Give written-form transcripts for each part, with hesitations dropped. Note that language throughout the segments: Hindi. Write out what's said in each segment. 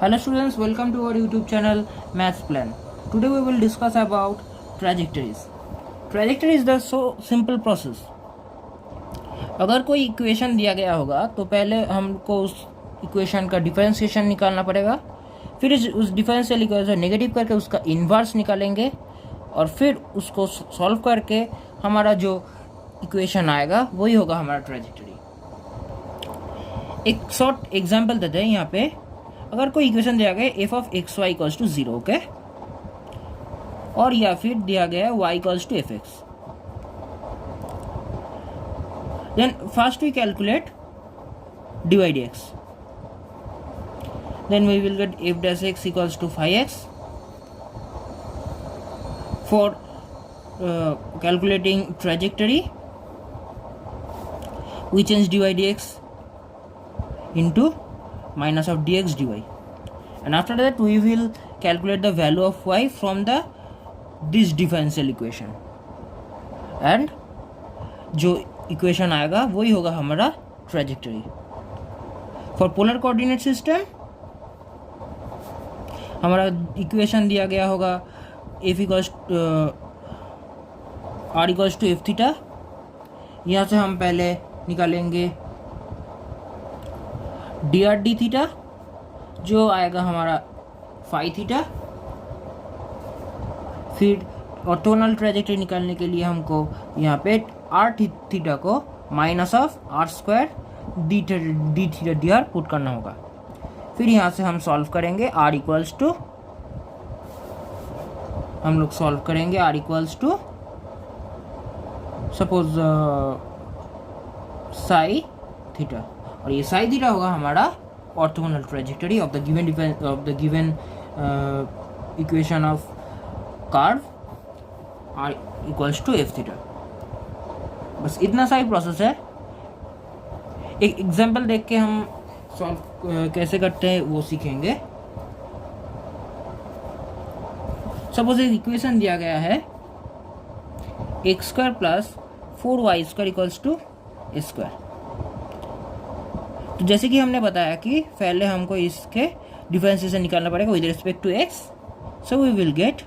Hello students, welcome to our YouTube channel Maths Plan. Today we will discuss about trajectories. Trajectory is the so simple process. अगर कोई इक्वेशन दिया गया होगा तो पहले हमको उस इक्वेशन का डिफरेंशिएशन निकालना पड़ेगा, फिर उस डिफरेंशियल इक्वेशन नेगेटिव करके उसका इन्वर्स निकालेंगे और फिर उसको सॉल्व करके हमारा जो इक्वेशन आएगा वही होगा हमारा ट्रैजेक्टरी। एक शॉर्ट एग्जांपल देते हैं यहाँ पे। अगर कोई इक्वेशन दिया गया f of x y equals to 0, okay, और या फिर दिया गया है y equals to f x, then first we calculate dy dx, then we will get f dash x equals to 5x. For calculating trajectory, we change dy dx into minus of dx dy, and after that we will calculate the value of y from this differential equation, and जो इक्वेशन आएगा वही होगा हमारा trajectory. For polar coordinate system हमारा इक्वेशन दिया गया होगा f equals r equals to f theta. यहाँ से हम पहले निकालेंगे डी आर डी थीटा जो आएगा हमारा फाई थीटा। फिर ऑर्थोगोनल ट्रैजेक्टरी निकालने के लिए हमको यहाँ पे आर थीटा को minus of r square d theta d r put करना होगा। फिर यहाँ से हम सॉल्व करेंगे आर इक्वल्स टू, हम लोग सॉल्व करेंगे r equals to suppose psi theta, और ये साई थीटा होगा हमारा orthogonal trajectory of the given equation of curve r equals to f theta. बस इतना सा ही प्रोसेस है। एक एग्जांपल देख के हम सॉल्व कैसे करते हैं वो सीखेंगे। सपोज एक इक्वेशन दिया गया है x square plus 4y square equals to a square. तो जैसे कि हमने बताया कि पहले हमको इसके डिफरेंशिएशन निकालना पड़ेगा with respect to x, so we will get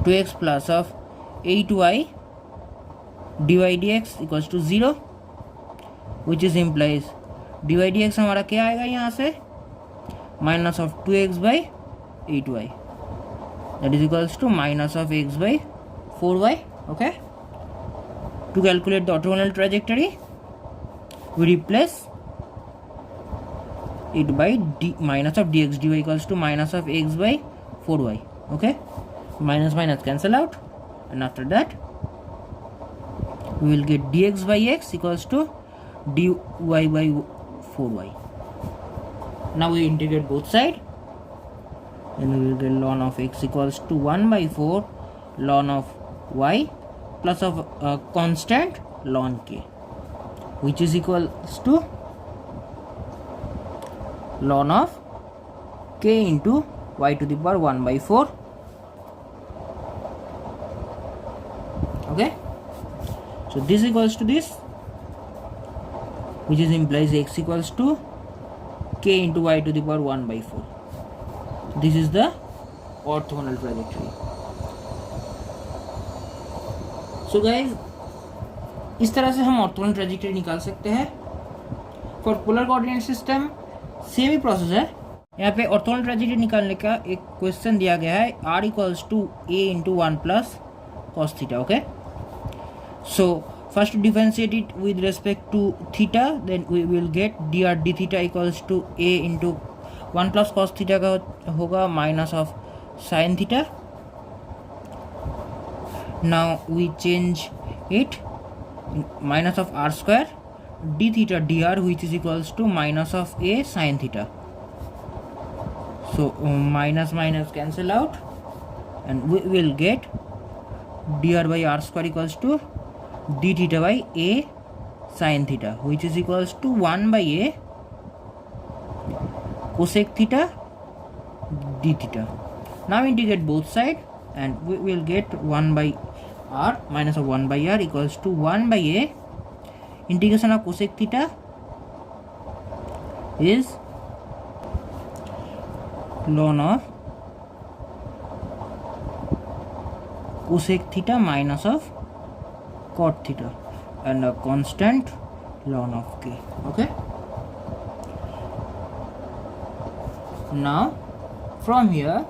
2x plus of 8y dy dx equals to 0, which is implies dy dx हमारा क्या आएगा यहाँ से minus of 2x by 8y, that is equals to minus of x by 4y। Okay, to calculate the orthogonal trajectory we replace it by minus of dx dy equals to minus of x by 4y. Okay, minus minus cancel out, and after that we will get dx by x equals to dy by 4y. Now we integrate both sides, then we will get ln of x equals to 1 by 4 ln of y plus of constant ln k, which is equals to ln of k into y to the power 1 by 4. Okay, so this equals to this, which is implies x equals to k into y to the power 1 by 4. This is the orthogonal trajectory. So guys, इस तरह से हम ऑर्थोगोनल ट्रैजेक्टरी निकाल सकते हैं। For polar coordinate system same he process है। यहाँ पे ऑर्थोगोनल ट्रैजेक्टरी निकालने का एक क्वेश्चन दिया गया है r equals to a into 1 plus cos theta. Okay, so first differentiate it with respect to theta, then we will get d r d theta equals to a into 1 plus cos theta का होगा minus of sine theta. Now we change it minus of r square d theta dr, which is equals to minus of a sin theta. So minus minus cancel out, and we will get dr by r square equals to d theta by a sin theta, which is equals to 1 by a cosec theta d theta. Now integrate both sides, and we will get 1 by r minus of 1 by r equals to 1 by a integration of cosec theta is ln of cosec theta minus of cot theta and a constant ln of k. Okay, now from here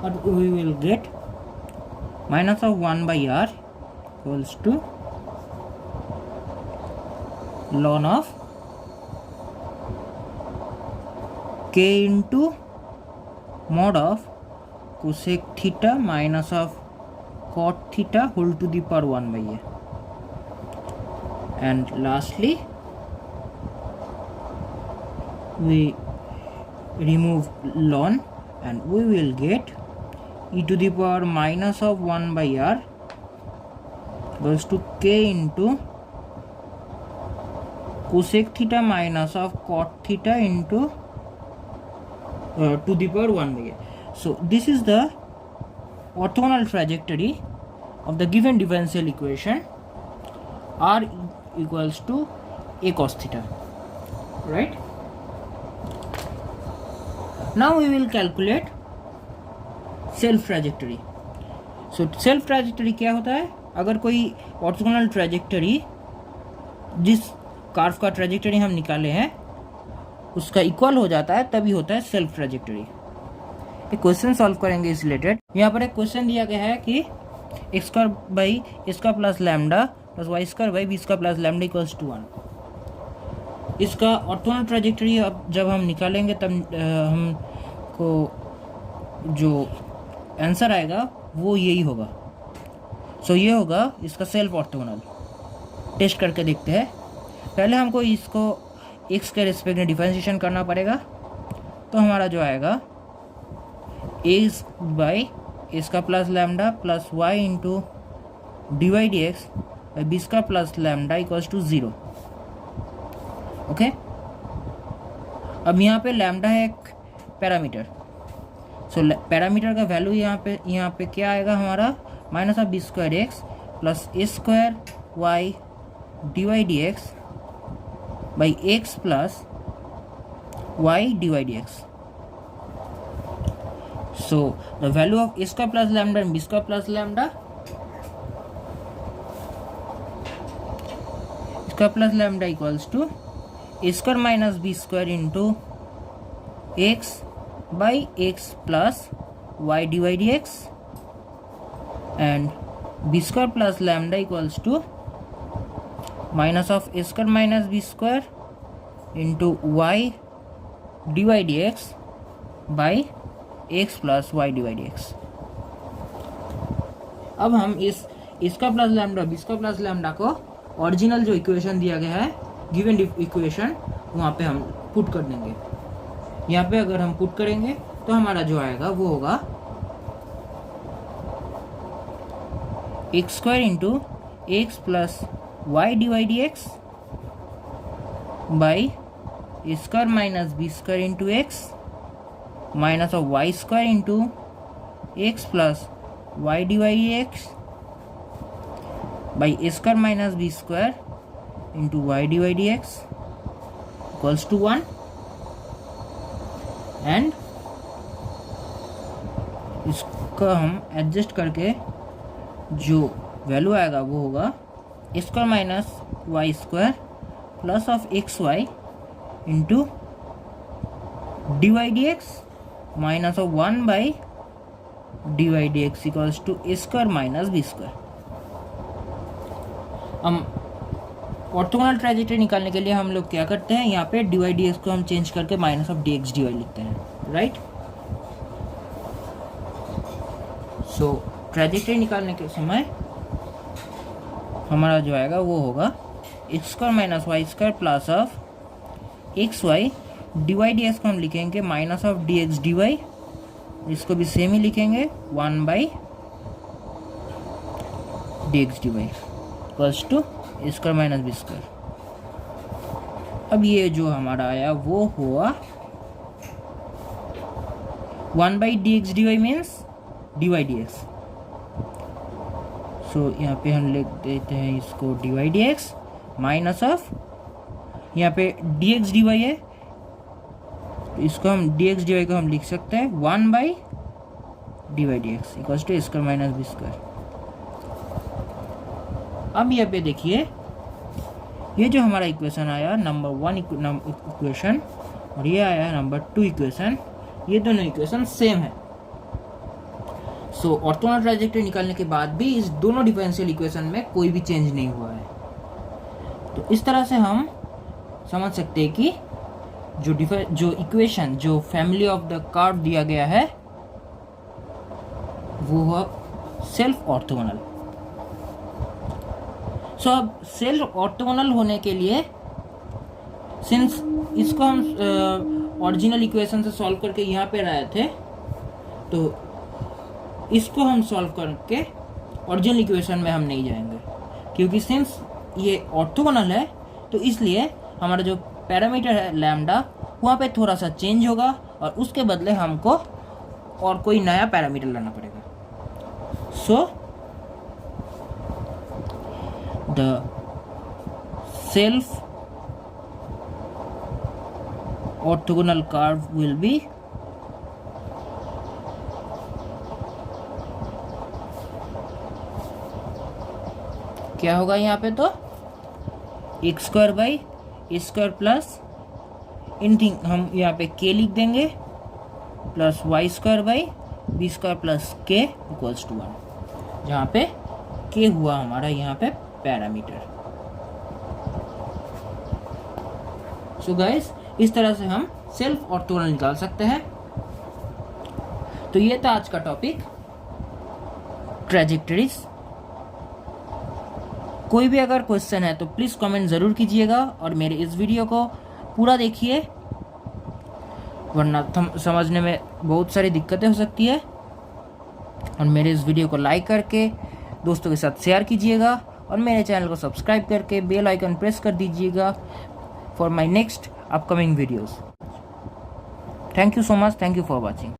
what we will get, minus of 1 by r equals to ln of k into mod of cosec theta minus of cot theta whole to the power 1 by a. And lastly we remove ln and we will get e to the power minus of 1 by r equals to k into cosec theta minus of cot theta into to the power 1 by a. So this is the orthogonal trajectory of the given differential equation r equals to a cos theta, right? Now we will calculate self trajectory. So self trajectory क्या होता है? अगर कोई ऑर्थोगोनल ट्रैजेक्टरी जिस कार्व का ट्रैजेक्टरी हम निकाले हैं उसका इक्वल हो जाता है तभी होता है सेल्फ ट्रैजेक्टरी. एक क्वेश्चन सॉल्व करेंगे इस रिलेटेड. यहाँ पर एक क्वेश्चन दिया गया है कि एक्स स्क्वायर बाई इसका plus lambda plus y square by B इसका प्लस लैम्डा इक्वल्स टू 1. इसका ऑर्थोगोनल ट्रैजेक्टरी अब जब हम निकालेंगे तब हमको जो आंसर आएगा वो यही होगा. सो ये होगा इसका सेल्फ ऑर्थोगोनल. टेस्ट करके देखते हैं. पहले हमको इसको एक्स के रिस्पेक्ट में डिफरेंशिएशन करना पड़ेगा. तो हमारा जो आएगा एक्स बाई इसका plus lambda plus Y into D Y D x by B इसका plus lambda equals to 0. Okay. अब यहाँ पे लैम्डा है एक पैरामीटर. सो पैरामीटर का वैल्यू यहाँ पे क्या आएगा हमारा minus of B square X plus A square Y D Y D x by X plus Y D Y D X. So the value of A square plus lambda and b square plus lambda, square plus lambda equals to a square minus B square into x by x plus y dy dx and b square plus lambda equals to minus of a square minus b square into y dy dx by x plus y dy dx. अब हम इसका plus lambda b square plus lambda को ओरिजिनल जो इक्वेशन दिया गया है गिवन इक्वेशन वहाँ पे हम पुट कर देंगे. यहाँ पे अगर हम पुट करेंगे तो हमारा जो आएगा वो होगा x square into x plus Y D Y D x by square minus B square into x minus of y square into x plus Y D y x by square minus B square into y D Y D x equals to 1. And इसका हम एडजस्ट करके जो वैल्यू आएगा वो होगा square minus Y square plus of x y into D Y D x minus of 1 by d Y D x equals to square minus B square. हम ऑर्थोगोनल ट्रैजेक्टरी निकालने के लिए हम लोग क्या करते हैं, यहाँ पे डी वाई डी एक्स को हम चेंज करके minus of D x D y लिखते हैं, राइट. सो ट्रैजेक्टरी निकालने के समय हमारा जो आएगा वो होगा x square minus Y square plus of x Y D Y D X को हम लिखेंगे minus of D x D Y, इसको भी सेम ही लिखेंगे 1 by D x D Y equals to square minus B square. अब ये जो हमारा आया वो हुआ 1 by D x D Y means D Y D X. So यहाँ पे हम लिख देते हैं इसको D Y D x minus of यहाँ पे डी एक्स डी वाई है तो इसको हम dx dy को हम लिख सकते हैं 1 by dy dx equals to a square minus B square. अब यहाँ पे देखिए, ये जो हमारा इक्वेशन आया नंबर 1 इक्वेशन और ये आया नंबर 2 इक्वेशन, ये दोनों इक्वेशन सेम है। सो ऑर्थोगोनल ट्राइजेक्टरी निकालने के बाद भी इस दोनों डिफरेंशियल इक्वेशन में कोई भी चेंज नहीं हुआ है। तो इस तरह से हम समझ सकते हैं कि जो इक्वेशन, जो फैमिली ऑफ द कर्व दिया गया है वो है सेल्फ ऑर्थोगोनल। सो अब सेल्फ ऑर्थोगोनल होने के लिए, सिंस इसको हम ओरिजिनल इक्वेशन से सॉल्व करके यहाँ पे लाए थे, तो इसको हम सॉल्व करके ओरिजिनल इक्वेशन में हम नहीं जाएंगे, क्योंकि सिंस ये ऑर्थोगोनल है तो इसलिए हमारा जो पैरामीटर है लैम्डा वहाँ पे थोड़ा सा चेंज होगा और उसके बदले हमको और कोई नया पैरामीटर लाना पड़ेगा। So the self orthogonal curve will be क्या होगा यहाँ पे, तो x square by a square plus anything हम यहाँ पे के लिख देंगे plus y square by b square plus k equals to 1, जहाँ पे के हुआ हमारा यहाँ पे पैरामीटर। सो गाइस, इस तरह से हम सेल्फ ऑर्थोगोनल निकाल सकते हैं। तो ये था आज का टॉपिक, ट्रैजेक्टरीज। कोई भी अगर क्वेश्चन है तो प्लीज़ कमेंट ज़रूर कीजिएगा और मेरे इस वीडियो को पूरा देखिए, वरना समझने में बहुत सारी दिक्कतें हो सकती है। और मेरे इस वीडियो को लाइक करके दोस्तों के साथ शेयर कीजिएगा और मेरे चैनल को सब्सक्राइब करके बेल आइकन प्रेस कर दीजिएगा for my next upcoming videos. Thank you so much, thank you for watching.